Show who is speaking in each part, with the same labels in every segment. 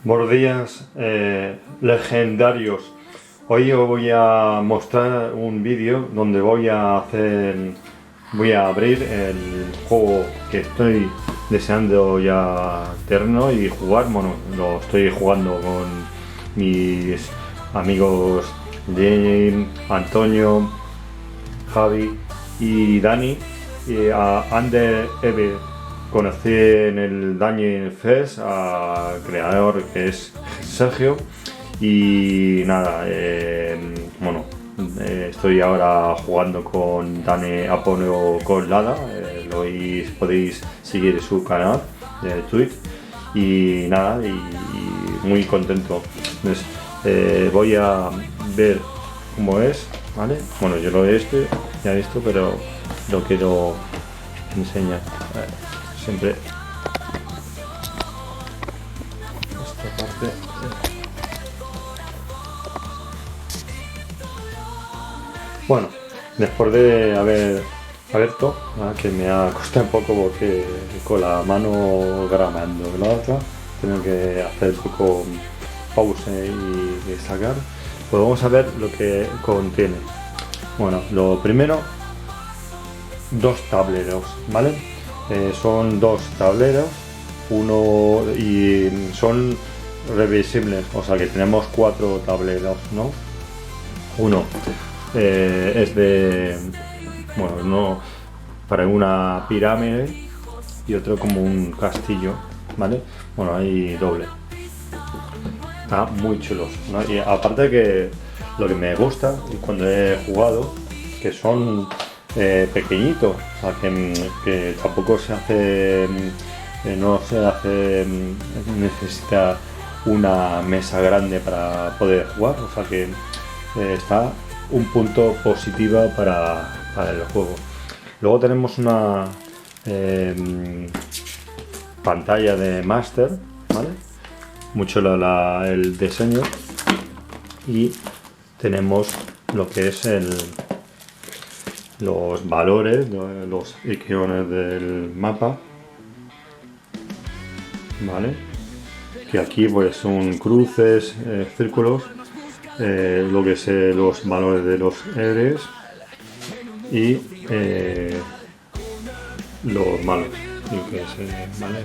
Speaker 1: Buenos días, legendarios. Hoy os voy a mostrar un vídeo donde voy a abrir el juego que estoy deseando ya terreno y jugar. Bueno, lo estoy jugando con mis amigos James, Antonio, Javi y Dani, y a Ander Eve. Conocí en el Dungeon Fest al creador, que es Sergio, y nada, estoy ahora jugando con Dani Aponeo con Lada. Podéis seguir su canal de Twitch y nada, y muy contento. Entonces, voy a ver cómo es, ¿vale? Bueno, yo ya he visto, pero lo quiero enseñar. Siempre esta parte. Bueno, después de haber abierto, que me ha costado un poco porque con la mano grabando la otra tengo que hacer un poco pausa y sacar, pues vamos a ver lo que contiene. Bueno, lo primero, dos tableros, ¿vale? Son dos tableros, uno, y son revisibles, o sea que tenemos cuatro tableros, ¿no? Uno es de, bueno, no, para una pirámide, y otro como un castillo, ¿vale? Bueno, hay doble. Está muy chulos, ¿no? Y aparte que lo que me gusta cuando he jugado, que son pequeñitos, o sea que tampoco se hace, necesita una mesa grande para poder jugar, o sea que está un punto positivo para el juego. Luego tenemos una pantalla de máster, ¿vale? Mucho el diseño, y tenemos lo que es los valores, los iconos del mapa, ¿vale? Que aquí pues son cruces, círculos, lo que es los valores de los héroes y los malos, lo que es, ¿vale?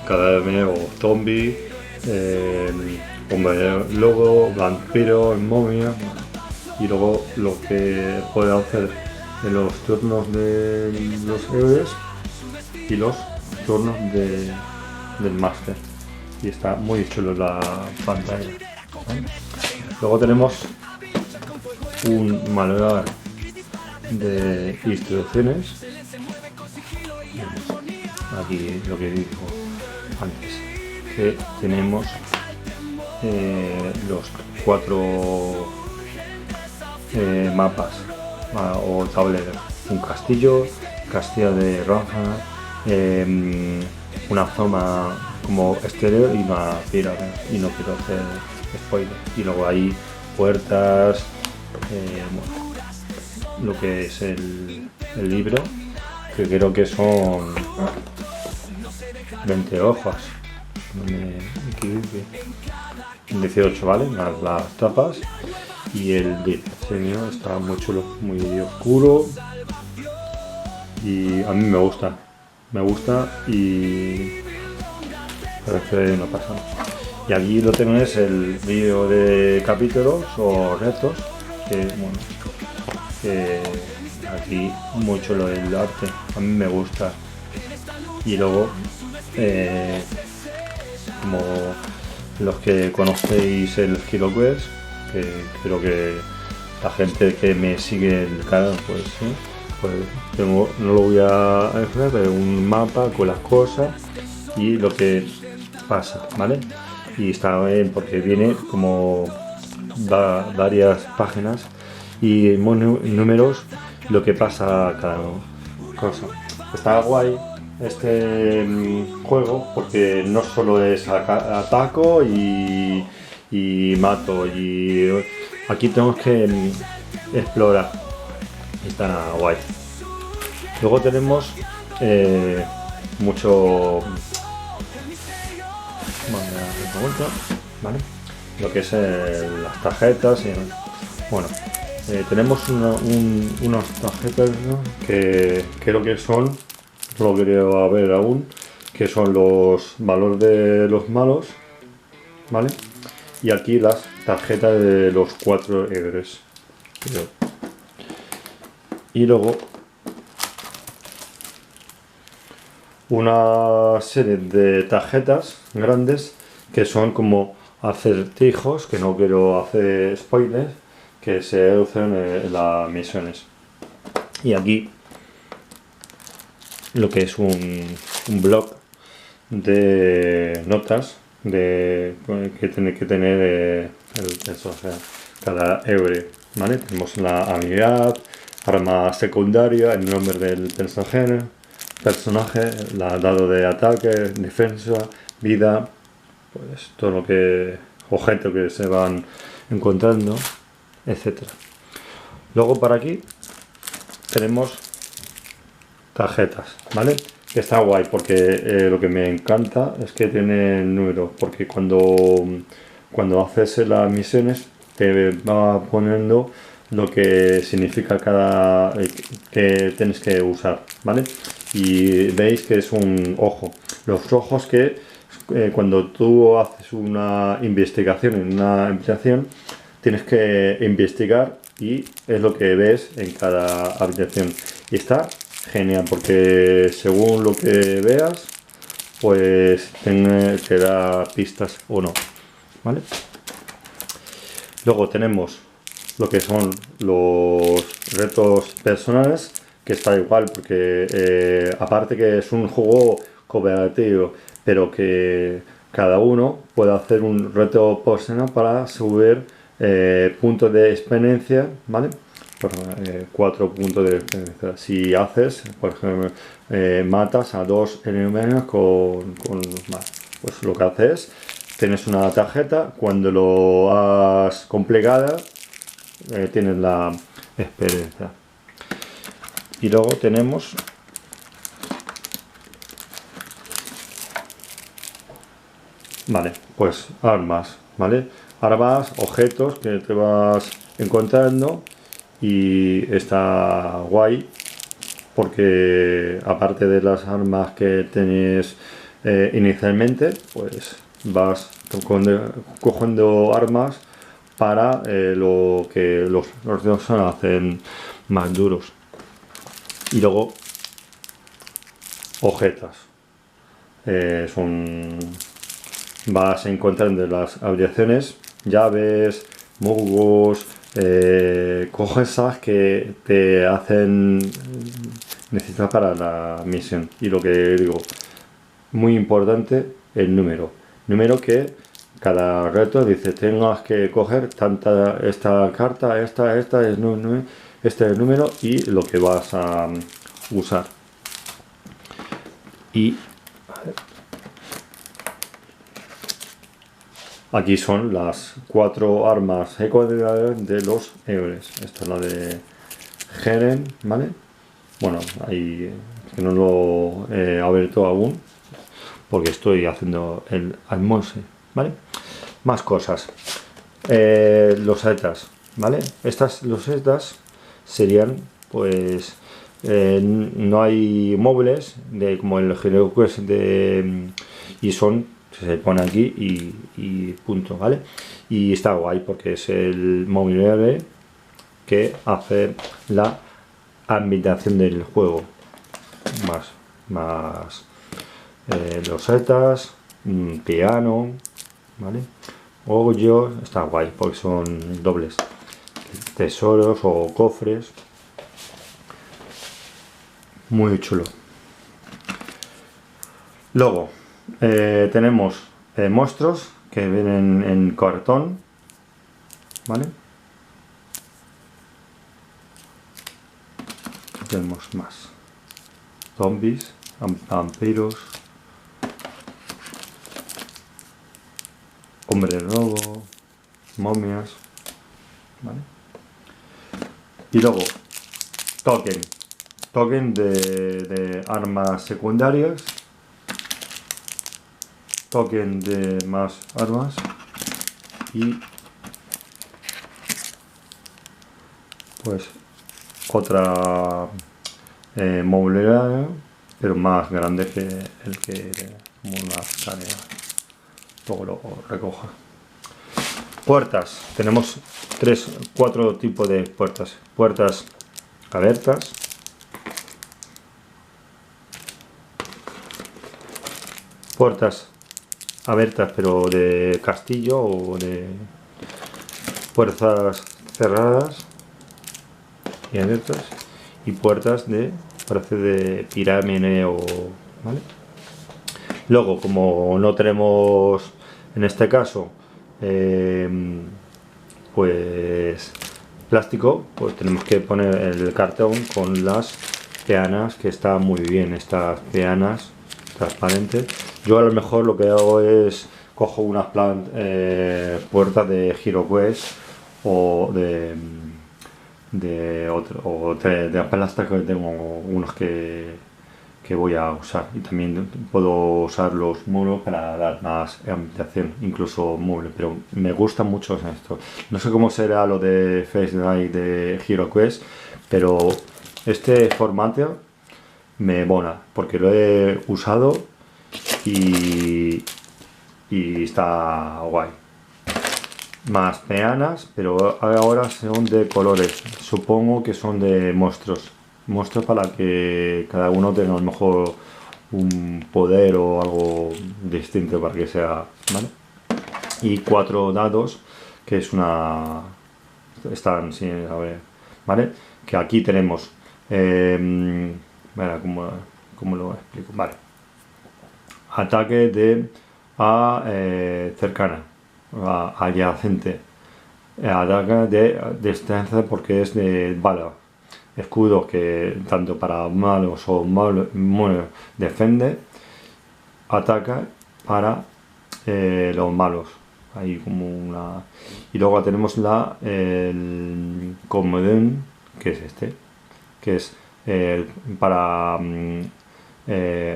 Speaker 1: Cadáver o zombie, hombre lobo, vampiro, momia, y luego lo que puede hacer en los turnos de los héroes y los turnos del máster, y está muy chulo la pantalla, ¿vale? Luego tenemos un manual de instrucciones. Aquí lo que dijo antes, que tenemos los cuatro mapas o tableros: un castillo de roja, una zona como exterior y una pirámide, y no quiero hacer spoiler. Y luego hay puertas, lo que es el libro, que creo que son 20 hojas, no me equivoque, 18, ¿vale? Las tapas, y el diseño está muy chulo, muy oscuro, y a mí me gusta y parece una pasada. Y aquí lo tenéis, el vídeo de capítulos o retos, que aquí muy chulo el arte, a mí me gusta. Y luego como los que conocéis el Hero Quest, que creo que la gente que me sigue el canal, pues sí, pues no lo voy a hacer, pero un mapa con las cosas y lo que pasa, ¿vale? Y está bien porque viene como varias páginas y números, lo que pasa cada cosa. Está guay este juego porque no solo es ataco y mato, y aquí tenemos que explorar, y está guay. Luego tenemos mucho vuelta, ¿vale? Lo que es las tarjetas y bueno, tenemos unas tarjetas, ¿no? que creo que son, no lo quería ver aún, que son los valores de los malos, ¿vale? Y aquí las tarjetas de los 4 héroes. Y luego una serie de tarjetas grandes que son como acertijos, que no quiero hacer spoilers, que se usan en las misiones. Y aquí lo que es un blog de notas que tiene que tener eso, o sea, cada héroe, ¿vale? Tenemos la habilidad, arma secundaria, el nombre del personaje, la dado de ataque, defensa, vida, pues todo lo que objetos que se van encontrando, etcétera. Luego para aquí tenemos tarjetas, ¿vale? Que está guay porque lo que me encanta es que tiene números, porque cuando haces las misiones te va poniendo lo que significa cada que tienes que usar, ¿vale? Y veis que es un ojo. Los ojos que cuando tú haces una investigación en una habitación tienes que investigar y es lo que ves en cada habitación. Y está genial porque según lo que veas pues te da pistas o no, ¿vale? Luego tenemos lo que son los retos personales, que está igual porque aparte que es un juego cooperativo, pero que cada uno puede hacer un reto personal para subir puntos de experiencia, ¿vale? 4 puntos de experiencia. Si haces, por ejemplo, matas a 2 enemigos con más, pues lo que haces, tienes una tarjeta, cuando lo has completado, tienes la experiencia. Y luego tenemos vale, pues armas, ¿vale? Armas, objetos que te vas encontrando y está guay porque aparte de las armas que tenéis inicialmente, pues vas cogiendo armas para lo que los dedos se hacen más duros. Y luego objetos. Vas encontrando en las habitaciones llaves, musgos, cosas que te hacen necesitar para la misión. Y lo que digo, muy importante, el número que cada reto dice tengas que coger esta carta, este es el número y lo que vas a usar. Y aquí son las 4 armas secundarias de los héroes. Esta es la de Geren, ¿vale? Bueno, ahí que no lo he abierto aún porque estoy haciendo el almuerzo, ¿vale? Más cosas. Los setas, ¿vale? Estas losetas serían, pues, no hay móviles como el Hero Quest y son, se pone aquí y punto, ¿vale? Y está guay porque es el móvil que hace la ambientación del juego. Más losetas, piano, ¿vale? Hoyos, está guay porque son dobles. Tesoros o cofres. Muy chulo. Luego tenemos monstruos que vienen en cartón, ¿vale? Tenemos más zombies, vampiros, hombre lobo, momias, ¿vale? Y luego token de armas secundarias, token de más armas y pues otra mobiliario, pero más grande que el que como una tarea. Luego lo recoja. Puertas, tenemos 4 tipos de puertas. Puertas abiertas, puertas abiertas pero de castillo o de puertas cerradas y abiertas, y puertas de, parece de pirámide o, ¿vale? Luego, como no tenemos en este caso pues plástico, pues tenemos que poner el cartón con las peanas, que está muy bien, estas peanas transparentes. Yo a lo mejor lo que hago es cojo unas puertas de HeroQuest o de plástico, que tengo unos que voy a usar, y también puedo usar los muros para dar más ambientación, incluso muebles, pero me gusta mucho esto. No sé cómo será lo de Face Night de HeroQuest, pero este formato me mola porque lo he usado y está guay. Más peanas, pero ahora son de colores, supongo que son de monstruos para que cada uno tenga a lo mejor un poder o algo distinto para que sea, ¿vale? Y 4 dados, que es una, están sin, a ver, ¿vale? Que aquí tenemos mira, ¿cómo lo explico? Vale, ataque de cercana, adyacente, ataque de distancia porque es de bala, escudo que tanto para malos o malos defiende, ataca para los malos. Hay como una, y luego tenemos el comodín, que es este, que es para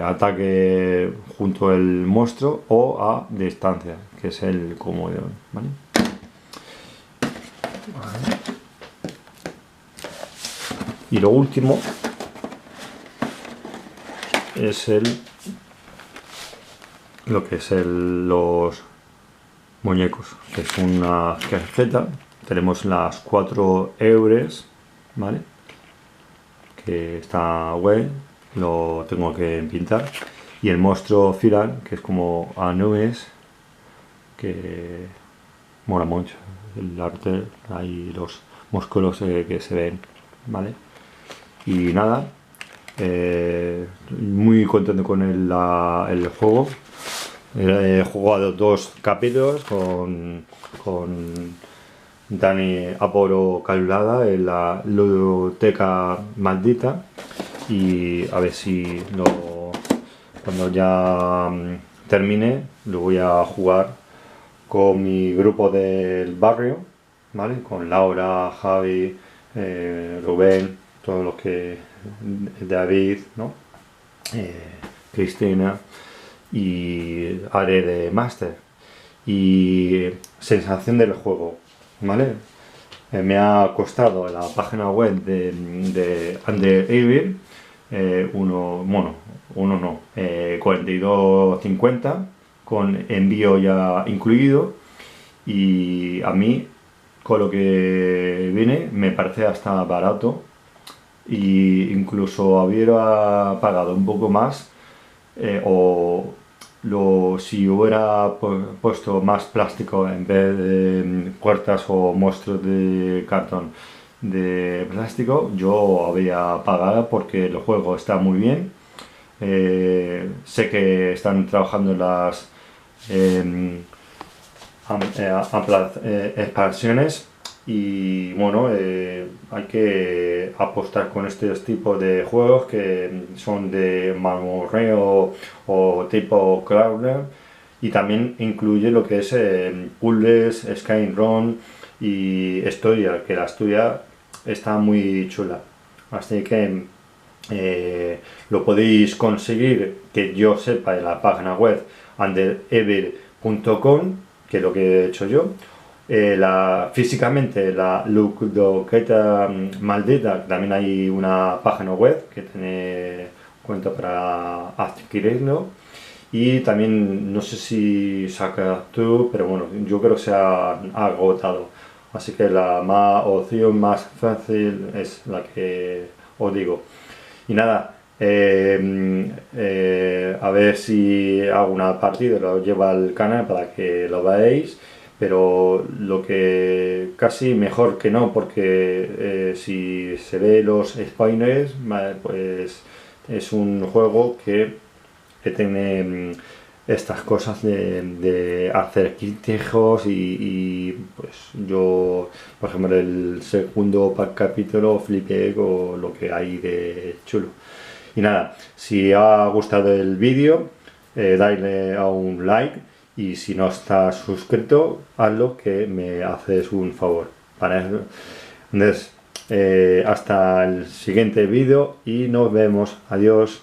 Speaker 1: ataque junto al monstruo o a distancia, que es el comodín, ¿vale? Y lo último es lo que es los muñecos, que es una tarjeta. Tenemos las 4 euros, ¿vale? Que está guay, lo tengo que pintar. Y el monstruo final, que es como Anubis, que mola mucho el arte, ahí los músculos que se ven, ¿vale? Y nada, muy contento con el juego. He jugado 2 capítulos con Dani Aporo Calulada en la ludoteca maldita, y a ver si cuando ya termine lo voy a jugar con mi grupo del barrio, ¿vale? Con Laura, Javi, Rubén, todos los que, David, ¿no? Cristina, y haré de máster. Y sensación del juego, ¿vale? Me ha costado la página web de Under Evil 42,50 con envío ya incluido, y a mí con lo que viene me parece hasta barato, y incluso hubiera pagado un poco más si hubiera puesto más plástico en vez de puertas o monstruos de cartón de plástico, yo había pagado, porque el juego está muy bien. Sé que están trabajando las expansiones, y bueno, hay que apostar con estos tipos de juegos que son de mamorreo o tipo crawler, y también incluye lo que es puzzles, Skyrun y historia, que la historia está muy chula, así que lo podéis conseguir, que yo sepa, en la página web underever.com, que es lo que he hecho yo. Físicamente la Ludoteca Maldita, también hay una página web que tiene cuenta para adquirirlo. Y también no sé si sacas tú, pero bueno, yo creo que se ha agotado. Así que la opción más fácil es la que os digo. Y nada, a ver si hago una partida, lo llevo al canal para que lo veáis. Pero lo que casi mejor que no, porque si se ve los spoilers, vale, pues es un juego que tiene estas cosas de hacer quintejos y pues yo, por ejemplo, el segundo capítulo flipé con lo que hay de chulo. Y nada, si ha gustado el vídeo, dale a un like, y si no estás suscrito, hazlo, que me haces un favor. ¿Vale? Entonces, hasta el siguiente vídeo y nos vemos. Adiós.